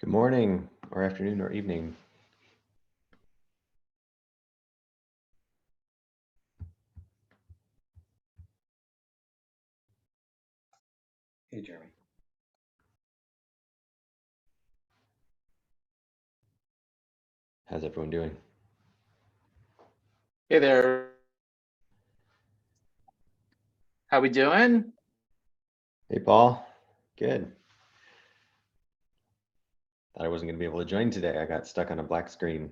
Good morning, or afternoon, or evening. Hey, Jeremy. How's everyone doing? Hey there. How we doing? Hey, Paul. Good. Thought I wasn't going to be able to join today. I got stuck on a black screen.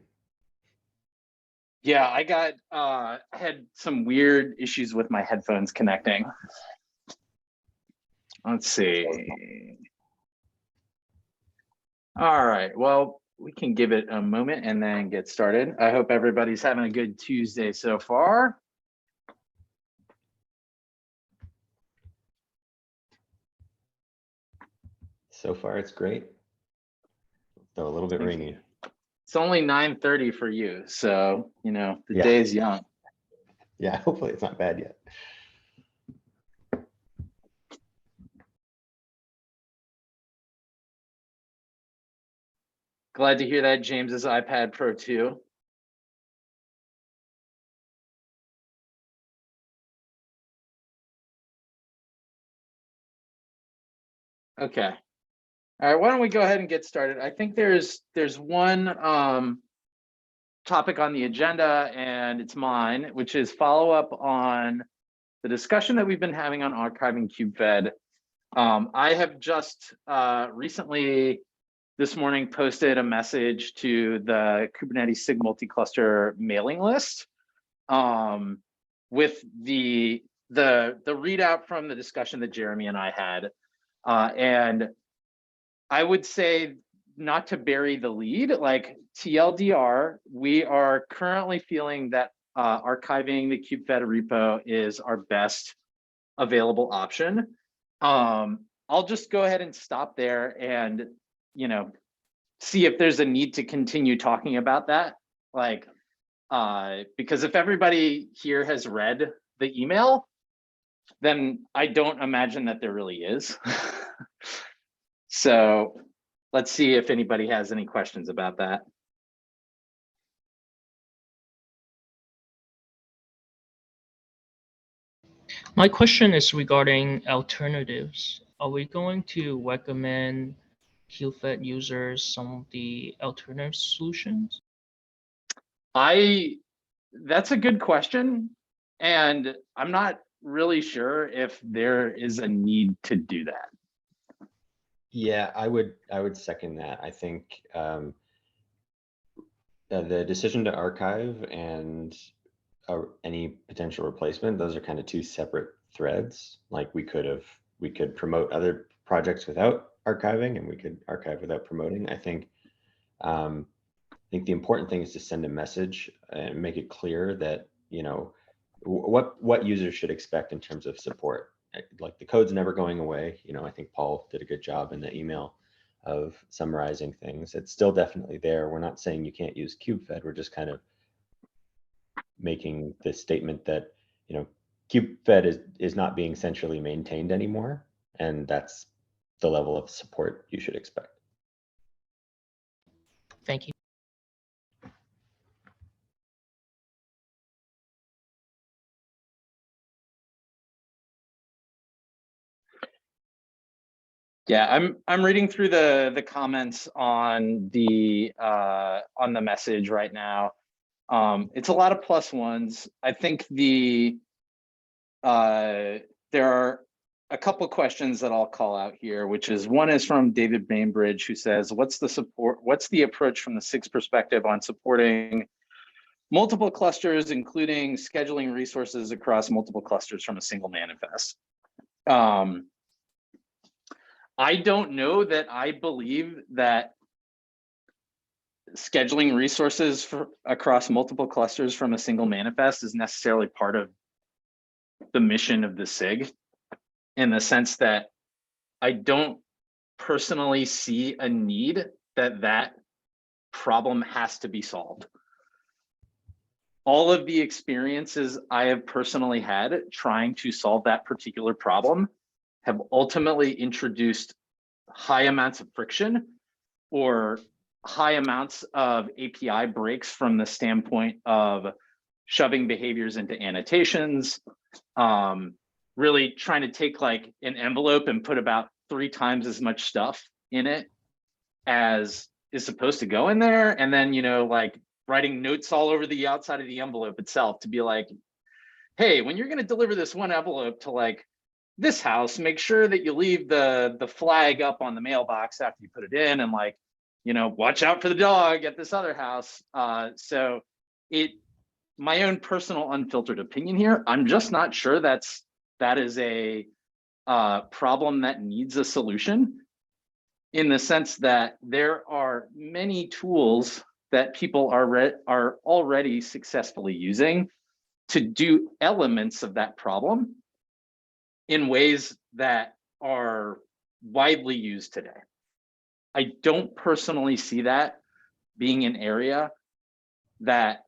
Yeah, I had some weird issues with my headphones connecting. Let's see. All right, well, we can give it a moment and then get started. I hope everybody's having a good Tuesday so far. So far, it's great, though a little bit rainy. It's only 9:30 for you, so, you know, the Yeah. day is young. Yeah, hopefully it's not bad yet. Glad to hear that James's iPad Pro 2. Okay. All right, why don't we go ahead and get started? I think there's one topic on the agenda, and it's mine, which is follow up on the discussion that we've been having on archiving KubeFed. I have just recently this morning posted a message to the Kubernetes SIG Multicluster mailing list with the readout from the discussion that Jeremy and I had, and I would say, not to bury the lead, like TLDR, we are currently feeling that archiving the KubeFed repo is our best available option. I'll just go ahead and stop there and, you know, see if there's a need to continue talking about that. Like, because if everybody here has read the email, then I don't imagine that there really is. So let's see if anybody has any questions about that. My question is regarding alternatives. Are we going to recommend KubeFed users some of the alternative solutions? That's a good question, and I'm not really sure if there is a need to do that. Yeah, I would second that. I think the decision to archive and any potential replacement, those are kind of two separate threads. Like we could promote other projects without archiving, and we could archive without promoting. I think the important thing is to send a message and make it clear that, you know, what users should expect in terms of support. Like the code's never going away. You know, I think Paul did a good job in the email of summarizing things. It's still definitely there. We're not saying you can't use KubeFed. We're just kind of making the statement that, you know, KubeFed is not being centrally maintained anymore, and that's the level of support you should expect. Thank you. Yeah, I'm reading through the comments on the message right now. It's a lot of plus ones. I think there are a couple questions that I'll call out here, which is one is from David Bainbridge, who says, what's the approach from the SIG's perspective on supporting multiple clusters, including scheduling resources across multiple clusters from a single manifest? I don't know that I believe that scheduling resources across multiple clusters from a single manifest is necessarily part of the mission of the SIG, in the sense that I don't personally see a need that problem has to be solved. All of the experiences I have personally had trying to solve that particular problem have ultimately introduced high amounts of friction or high amounts of API breaks from the standpoint of shoving behaviors into annotations, really trying to take like an envelope and put about 3 times as much stuff in it as is supposed to go in there. And then, you know, like writing notes all over the outside of the envelope itself to be like, hey, when you're going to deliver this one envelope to like this house, make sure that you leave the flag up on the mailbox after you put it in, and like, you know, watch out for the dog at this other house. So my own personal unfiltered opinion here, I'm just not sure that is a problem that needs a solution, in the sense that there are many tools that people are already successfully using to do elements of that problem in ways that are widely used today. I don't personally see that being an area that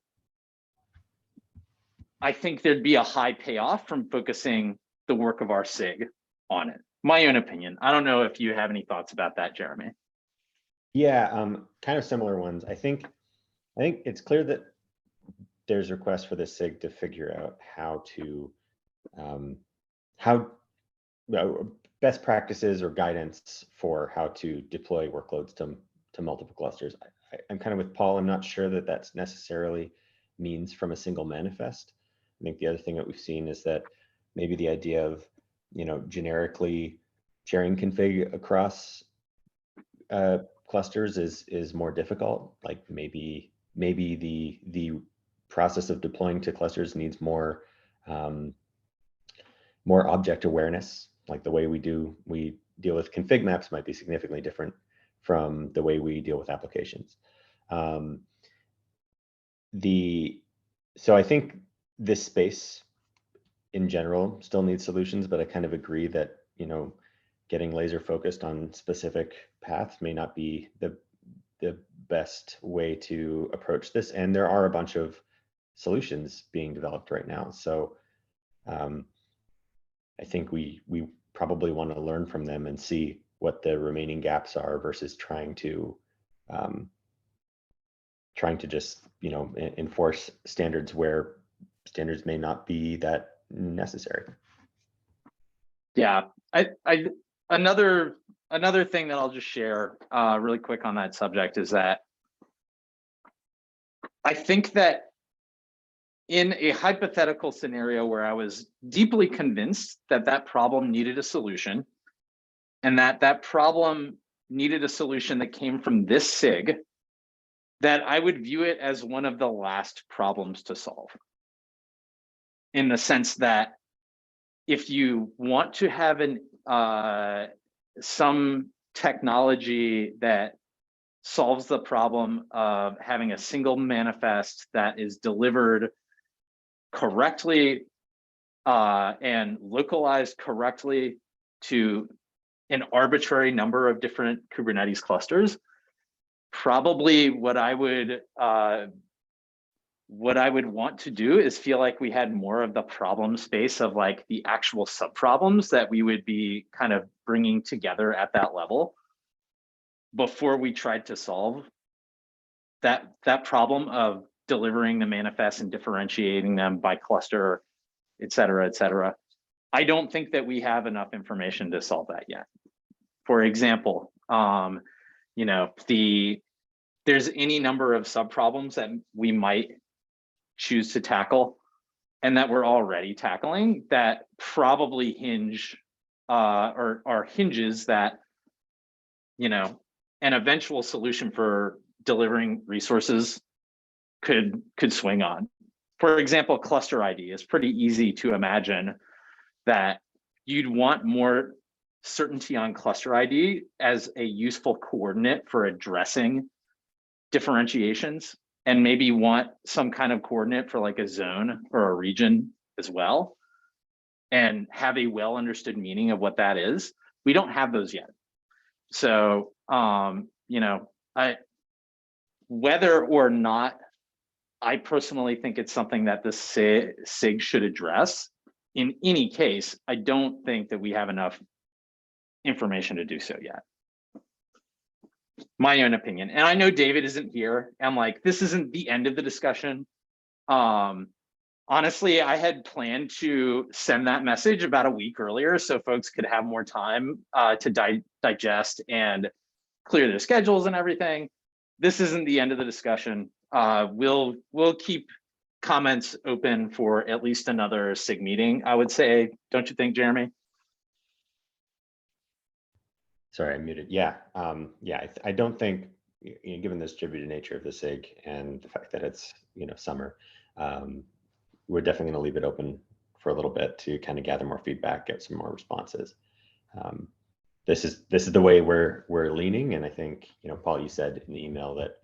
I think there'd be a high payoff from focusing the work of our SIG on it. My own opinion. I don't know if you have any thoughts about that, Jeremy. Yeah, kind of similar ones. I think it's clear that there's requests for the SIG to figure out how to best practices or guidance for how to deploy workloads to multiple clusters. I'm kind of with Paul. I'm not sure that that's necessarily means from a single manifest. I think the other thing that we've seen is that maybe the idea of, you know, generically sharing config across clusters is more difficult. Like maybe the process of deploying to clusters needs more more object awareness. Like the way we deal with config maps might be significantly different from the way we deal with applications. So I think this space in general still needs solutions, but I kind of agree that, you know, getting laser focused on specific paths may not be the best way to approach this. And there are a bunch of solutions being developed right now. So I think we probably want to learn from them and see what the remaining gaps are versus trying to just, you know, enforce standards where standards may not be that necessary. Yeah, another thing that I'll just share really quick on that subject is that I think that in a hypothetical scenario where I was deeply convinced that that problem needed a solution, and that problem needed a solution that came from this SIG, that I would view it as one of the last problems to solve. In the sense that if you want to have some technology that solves the problem of having a single manifest that is delivered correctly and localized correctly to an arbitrary number of different Kubernetes clusters, probably what I would want to do is feel like we had more of the problem space of like the actual subproblems that we would be kind of bringing together at that level before we tried to solve that problem of delivering the manifests and differentiating them by cluster, et cetera, et cetera. I don't think that we have enough information to solve that yet. For example, you know, there's any number of subproblems that we might choose to tackle and that we're already tackling that probably hinge or are hinges that, you know, an eventual solution for delivering resources could swing on. For example, cluster ID is pretty easy to imagine that you'd want more certainty on cluster ID as a useful coordinate for addressing differentiations, and maybe want some kind of coordinate for like a zone or a region as well, and have a well understood meaning of what that is. We don't have those yet. So, you know, whether or not I personally think it's something that the SIG should address, in any case, I don't think that we have enough information to do so yet. my own opinion. And I know David isn't here, and like this isn't the end of the discussion. Honestly, I had planned to send that message about a week earlier so folks could have more time to digest and clear their schedules and everything. This isn't the end of the discussion. We'll keep comments open for at least another SIG meeting, I would say. Don't you think, Jeremy? Sorry, I muted. Yeah, yeah. I don't think, given the distributed nature of the SIG and the fact that it's summer, we're definitely going to leave it open for a little bit to kind of gather more feedback, get some more responses. This is the way we're leaning, and I think Paul, you said in the email that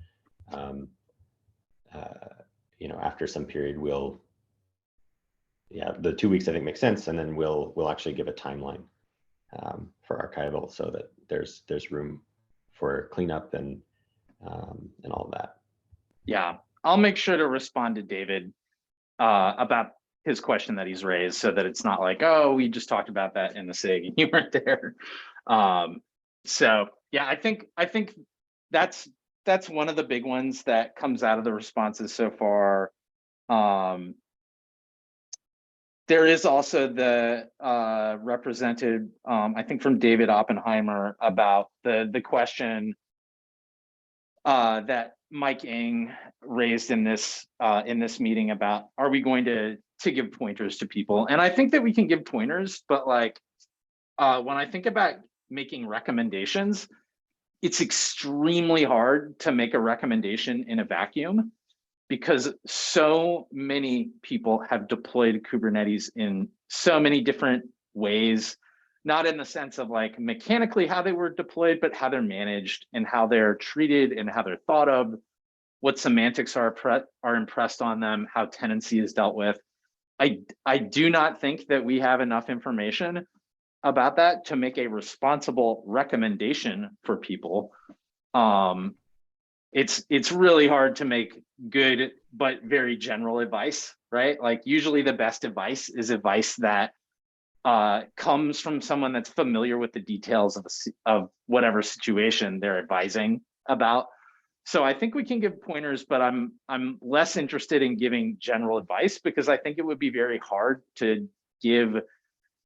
after some period the 2 weeks I think makes sense, and then we'll actually give a timeline for archival so that there's room for cleanup and all of that. Yeah, I'll make sure to respond to David about his question that he's raised, so that it's not like, oh, we just talked about that in the SIG and you weren't there. So yeah, I think that's one of the big ones that comes out of the responses so far. There is also the represented, I think from David Oppenheimer, about the question that Mike Ng raised in this meeting about, are we going to give pointers to people? And I think that we can give pointers, but like when I think about making recommendations, it's extremely hard to make a recommendation in a vacuum, because so many people have deployed Kubernetes in so many different ways, not in the sense of like mechanically how they were deployed, but how they're managed and how they're treated and how they're thought of, what semantics are impressed on them, how tenancy is dealt with. I do not think that we have enough information about that to make a responsible recommendation for people. It's really hard to make good but very general advice, right? Like usually the best advice is advice that comes from someone that's familiar with the details of whatever situation they're advising about. So I think we can give pointers, but I'm less interested in giving general advice, because I think it would be very hard to give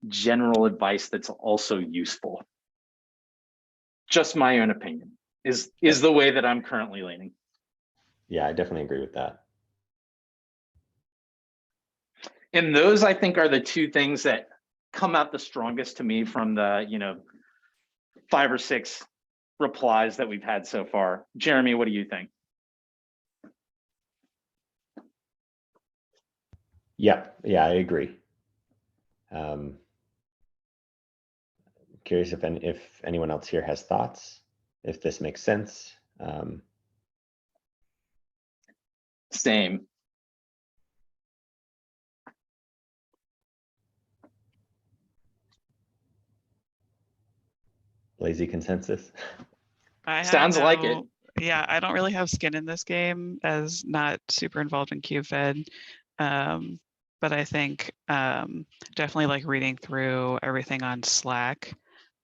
general advice that's also useful. Just my own opinion is the way that I'm currently leaning. Yeah, I definitely agree with that. And those, I think, are the two things that come out the strongest to me from the 5 or 6 replies that we've had so far. Jeremy, what do you think? Yeah, I agree. Curious if anyone else here has thoughts, if this makes sense. Same. Lazy consensus. Sounds like it. Yeah, I don't really have skin in this game as not super involved in KubeFed. But I think definitely like reading through everything on Slack,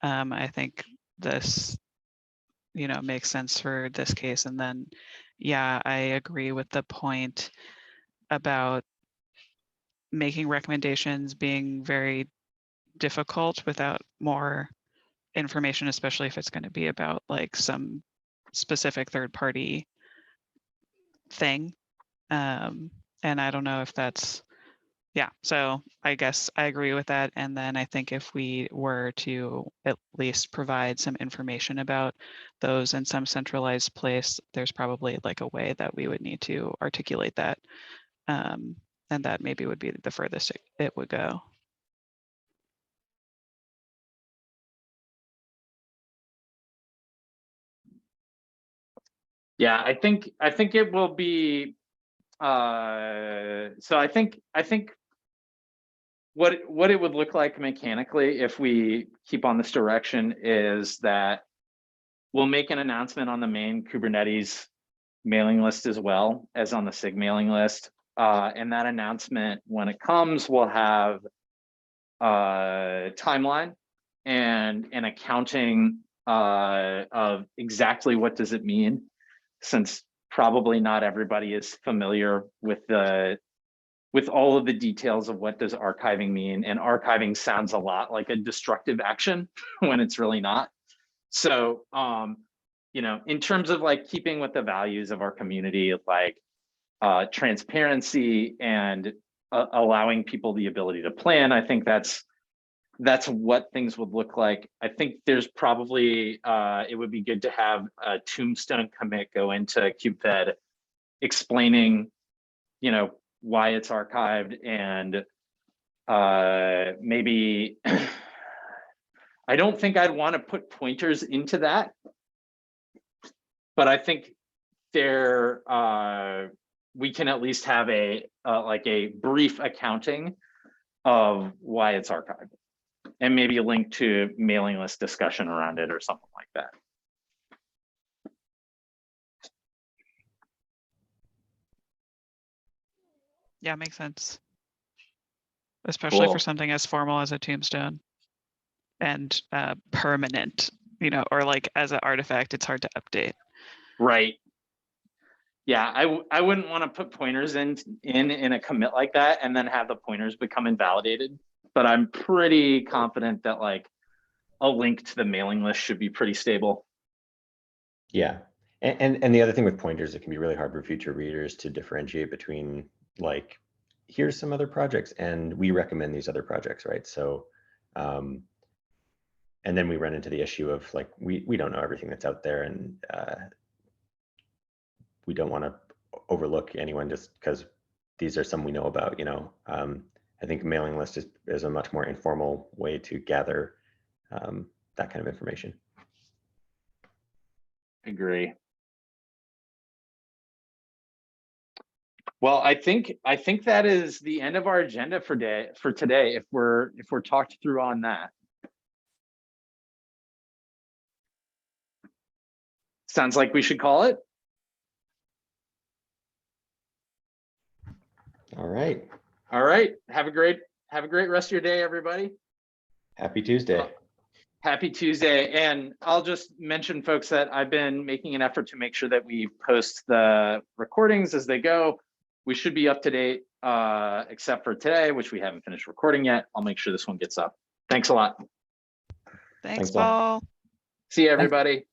I think this, makes sense for this case. And then, yeah, I agree with the point about making recommendations being very difficult without more information, especially if it's going to be about like some specific third-party thing. And I don't know if that's, yeah, so I guess I agree with that. And then I think if we were to at least provide some information about those in some centralized place, there's probably like a way that we would need to articulate that. And that maybe would be the furthest it would go. Yeah, I think it will be. So I think what it would look like mechanically if we keep on this direction is that we'll make an announcement on the main Kubernetes mailing list as well as on the SIG mailing list. And that announcement, when it comes, will have a timeline and an accounting of exactly what does it mean, since probably not everybody is familiar with all of the details of what does archiving mean. And archiving sounds a lot like a destructive action when it's really not. So, you know, in terms of like keeping with the values of our community, like transparency and allowing people the ability to plan, I think that's what things would look like. I think there's probably, it would be good to have a tombstone commit go into KubeFed explaining, you know, why it's archived, and maybe, I don't think I'd want to put pointers into that, but I think there, we can at least have a, like a brief accounting of why it's archived, and maybe a link to mailing list discussion around it or something like that. Yeah, makes sense. Especially Cool. for something as formal as a tombstone and permanent, you know, or like as an artifact, it's hard to update. Right. Yeah, I wouldn't want to put pointers in a commit like that and then have the pointers become invalidated. But I'm pretty confident that like a link to the mailing list should be pretty stable. Yeah. And the other thing with pointers, it can be really hard for future readers to differentiate between, like, here's some other projects and we recommend these other projects, right? So, and then we run into the issue of like, we don't know everything that's out there, and we don't want to overlook anyone just because these are some we know about, you know. I think mailing list is a much more informal way to gather that kind of information. Agree. Well, I think that is the end of our agenda for today. If we're talked through on that. Sounds like we should call it. All right. All right. Have a great rest of your day, everybody. Happy Tuesday. Happy Tuesday. And I'll just mention, folks, that I've been making an effort to make sure that we post the recordings as they go. We should be up to date, except for today, which we haven't finished recording yet. I'll make sure this one gets up. Thanks a lot. Thanks, Thanks, all. Paul. See you, everybody.